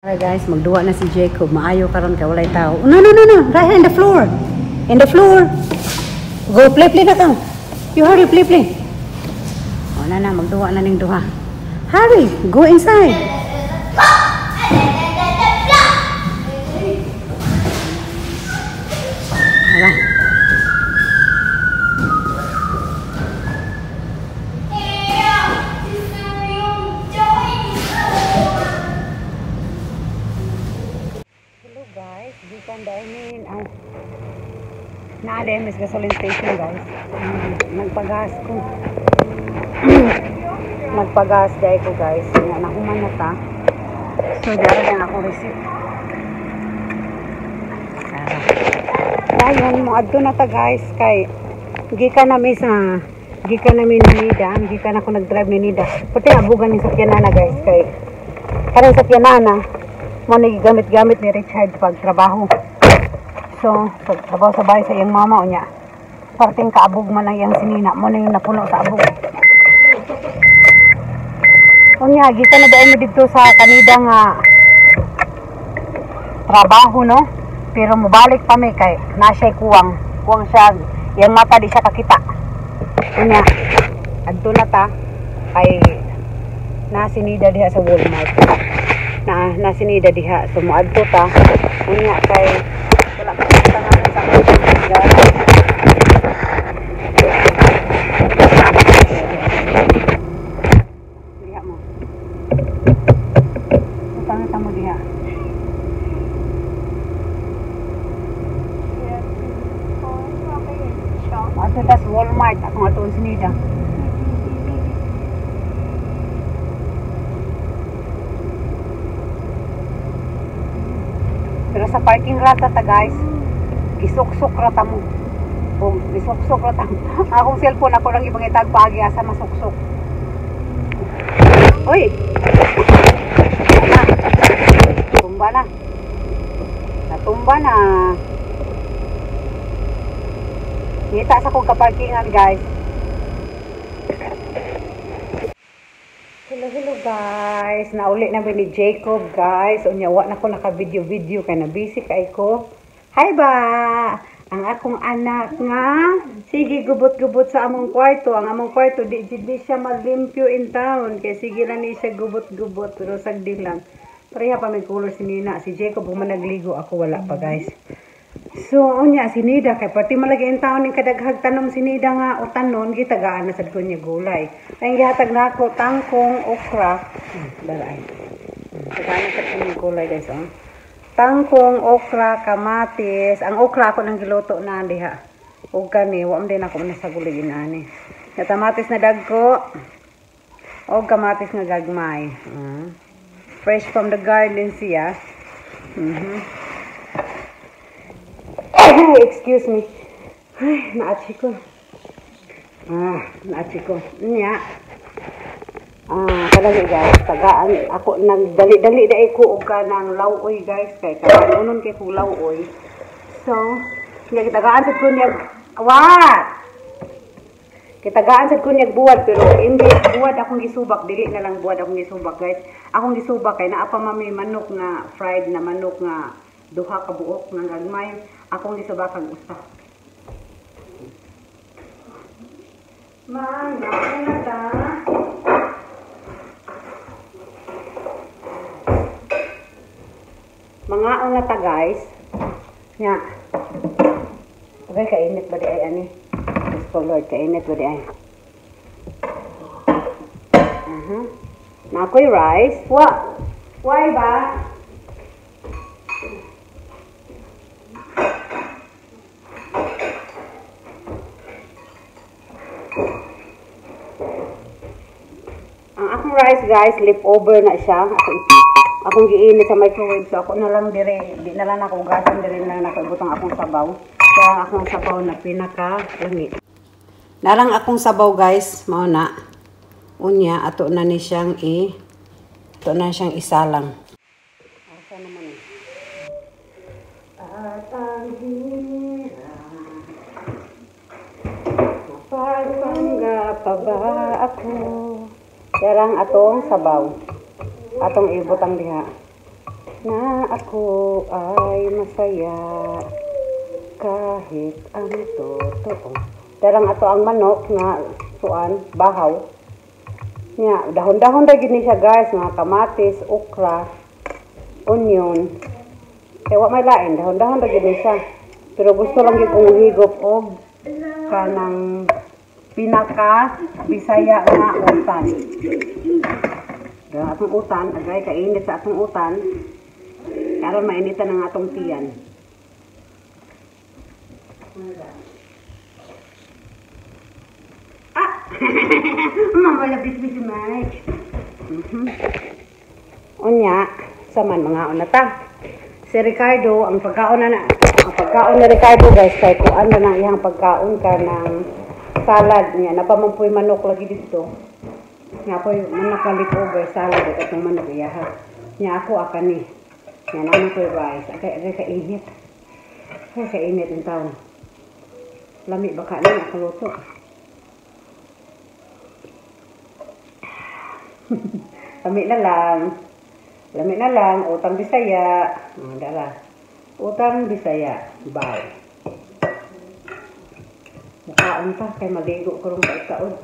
Alright guys, magduwa na si Jacob. Maayo karon kay walay tao. No. Right here in the floor. In the floor. Go play na ka. You hurry, play. O na, magduwa na ning duha. Hurry, go inside. Hala. Guys, gikan dahil na-ADM is gasoline station guys. Nagpagas ko. Nagpagas dahil ko guys. Nahuman na ta. So, dara lang ako receipt. Ayan, mo adto na ta guys. Kay, gikan namin Nida. Gikan ako nag-drive ni Nida. Pati abugan yung sakyanana guys. Kay, karang sakyanana, mo nagigamit-gamit ni Richard pag trabaho. So, pag trabaho sa bahay sa iyang mama o niya, parting kaabog man ang iyang sinina, mo na yung napuno sa abog. O niya, gita na dahil mo dito sa kanida nga trabaho, no? Pero mabalik pa may kay, nasa'y kuwang siya, iyang mata di siya kakita. O niya, adto na ta, kay nasinida diha sa Walmart. Nasinida diha so moadto ta unya kay wala pa tangan sa diha mo tangan mo diha ato tas Walmart akong aton sinida. Pero sa parking lot ta guys, gisuk-suk rata mo. O gisuk-suk rata. Akong cellphone ako lang ibang itag paagi asa masuk-suk. Oy. Tumba na. Natumba na. Ngita sa kong kaparkingan guys. Hello guys, nauli na ba ni Jacob guys. Unya wa na ko naka-video kay na busy kay ko. Hi ba. Ang akong anak nga sige gubot-gubot sa among kwarto. Ang among kwarto di siya malimpyo in town kay sige lang ni siya gubot-gubot pero sagdi lang. Pareha pa may color si Nina. Si Jacob mo nagligo, ako wala pa guys. So, unya, si Nida, kay pati malagi ang taon ng kadaghag tanom si Nida nga o tanon, gitagaan na sa ko niya gulay. Ang gihatag na ako, tangkong, okra, balay. Tagaan na sa ko niya gulay guys, oh. Tangkong, okra, kamatis, ang okra ako nang giluto na, diha. O kani, wam din ako na sa gulay ginani. Yung kamatis na dagko, o kamatis na gagmay. Fresh from the garden siya. Excuse me. Ay, naatsi ko. Nya. Kadali guys, tagaan ako nagdali-dali dai ko og kanang lawoy guys kay kanunon kay ko lawoy. So, gitagaan sad ko niya what? Kitagaan sad ko niya buwad pero hindi buwad akong gisubak, dili na lang buwad akong gisubak guys. Akong gisubak kay naa pa mami manok na fried na manok nga duha ka buok nga gagmay. Akong gisubakang usa. Mga ta. Mga nga ta guys. Nya. Okay, kainit ba di ay ani? Yes po Lord, kainit ba di ay? Na ako'y rice. Why ba? Rice guys, leftover na siya. Akong giinit sa microwave so ako na lang dire, di na lang ako ugasan dire na nakabutang akong sabaw. Kaya akong sabaw na pinaka-lami. Narang akong sabaw guys, mao na. Unya ato na ni siyang isalang. Asa naman eh. At ang hirap, mapagpanggap pa ba ako? Yarang atong sabaw. Atong ibutang diha. na ako ay masaya kahit ang totoo. Darang ato ang manok nga suan, bahaw. Nya, dahon-dahon ra gid ni siya guys, mga kamatis, okra, onion. Kaya wa may lain, dahon-dahon ra gid ni siya. Pero gusto lang gid kong higop og kanang pinaka Bisaya nga utan. Dahil atong utan, agay kainit sa atong utan. Karon mainitan ang atong tiyan. Ah! Mamalapit si Mike. Unya, saman mga unata. Si Ricardo, ang pagkaon ni Ricardo guys, kay kuan na nang iyang pagkaon ka ng salad niya. Napamampuy manok lagi dito. Nga po yung manok na leftover salad at itong manok iyaha. Nya ako akan ni. Nya naman ko guys. Agay kainit. Ay kainit yung taon. Lami baka na nakaluto. Lami na lang. Utang Bisaya. Dala. Utang Bisaya. Bye. Mukhaon ta. Kay maligo ko rin kaitaon.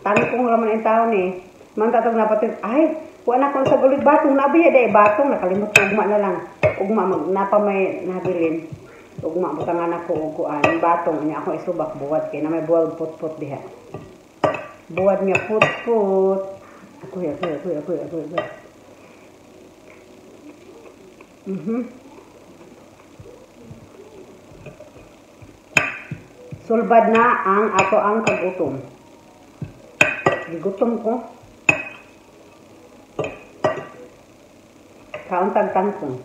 Tani kong raman ang taon eh. Mantatag na pati. Ay, wala na kong sa gulit batong. Nabiya day batong. Nakalimot ko. Ugma na lang. Ugma. Napa may nabilin. Ugma. Butangan ako. Uguan. Batong. Niya ako isubak. Buwad kaya na may buwad put-put diha. Buwad niya put-put. Ako. Sulbad na ang ato ang kagutom. Gigutom ko. Kaon tagtangkong.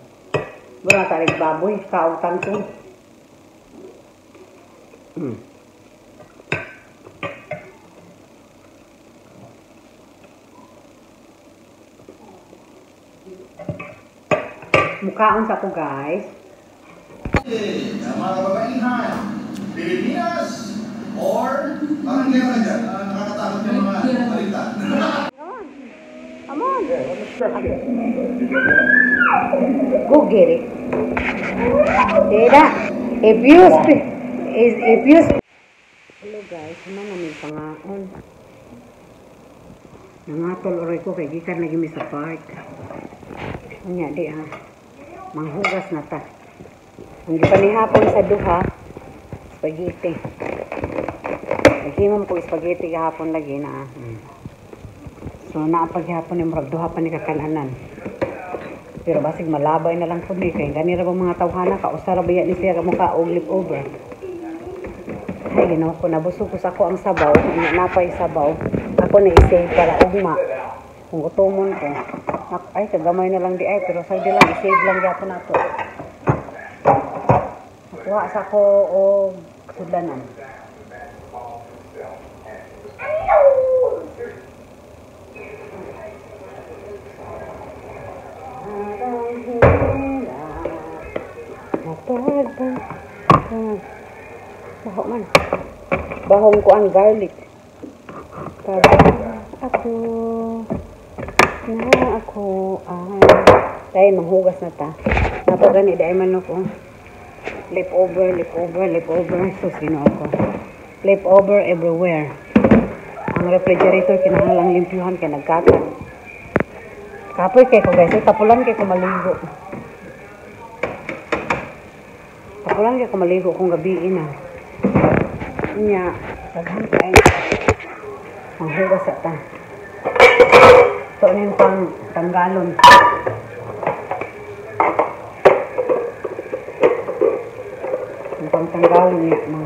Wala tarig baboy. Kaon tangkong. Mukhaon sa ko guys. Mga kababaihan, Pilipinas, or parang gera dyan, nakakatakot yung mga balita. Come on. Go get it. Deda, if you hello guys, naman namin pangaon. Nangatol oray ko kay gikan lagi mi sa park. Anya di ha. Manghugas na ta. Ang gipanihapon sa duha, spaghetti. Nagimam ko spaghetti kahapon lagi na. So naapaghapon yung duha pa ni kakananan. Pero basig malabay na lang po ni kay gani ra bang mga tawhana kausara ba ni siya mukha og lip-over. Ay ginawa ko nabusog ko sa ako ang sabaw, napay sabaw. Ako na i-save para ugma. Kung gutomon ko. Ay kagamay na lang di ay pero sa di lang i-save lang gyapon nato. Nakuha sa ko og sudlanan. Baho man. Bahong ko ang garlic. Ako ay dahil manghugas na ta. Napagani dahil manok ko. Leftover. So sino ako. Leftover everywhere. Ang refrigerator kinahanglang limpyuhan kay nagkatan. Kapoy kay ko guys, tapulan kay ko maligo. Tapulan kay ko maligo kung gabi na. Nya, daghan kay ang hugas sa ta. So nin pang tanggalon. Ang pang tanggalon niya mo.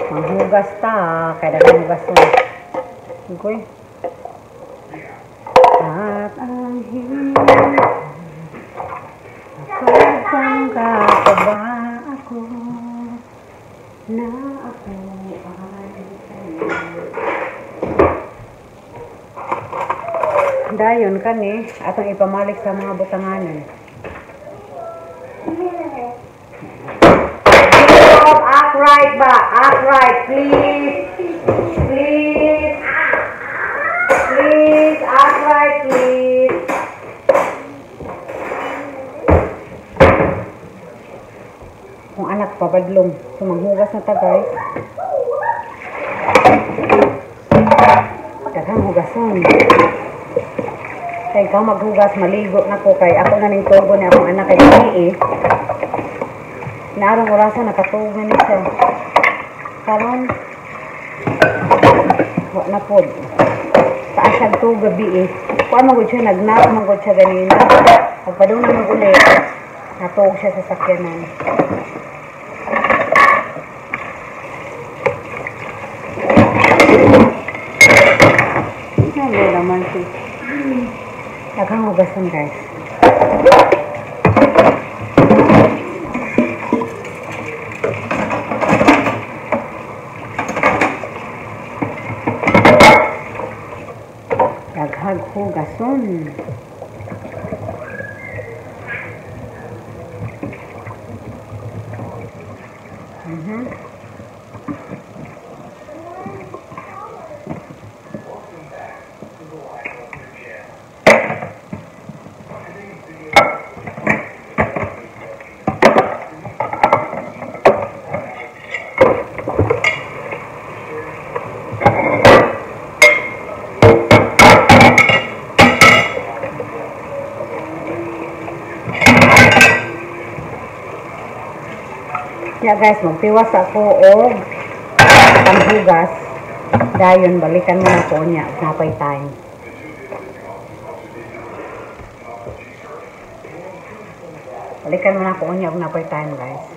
Manghugas ta, kaya dagang hugas mo. Okay. At ang hirap, pagpangga pa ba ako, na ako ay sa'yo. Dayon kani, atong ipamalik sa mga butanganan. Act right ba? Act right, please. badlong. So, maghugas na ta, guys. Daghang hugason. Kaya ikaw maghugas, maligo na ko. Kaya ako na ning turbo ni akong anak kay Kini Naarong orasan, nakatuog na niya siya. Karon, wala na po. Taas siya ito gabi Kung magod siya, nagnap, magod siya ganina. Pagpadong na mag-ulit, natuog siya sa sakyanan. Ano naman siya? Daghang hugasan, guys. Daghang hugason. Ya guys, magpiwas ako og panghugas. Dayon balikan mo na ko niya napay time. Balikan mo na ko niya og napay time, guys.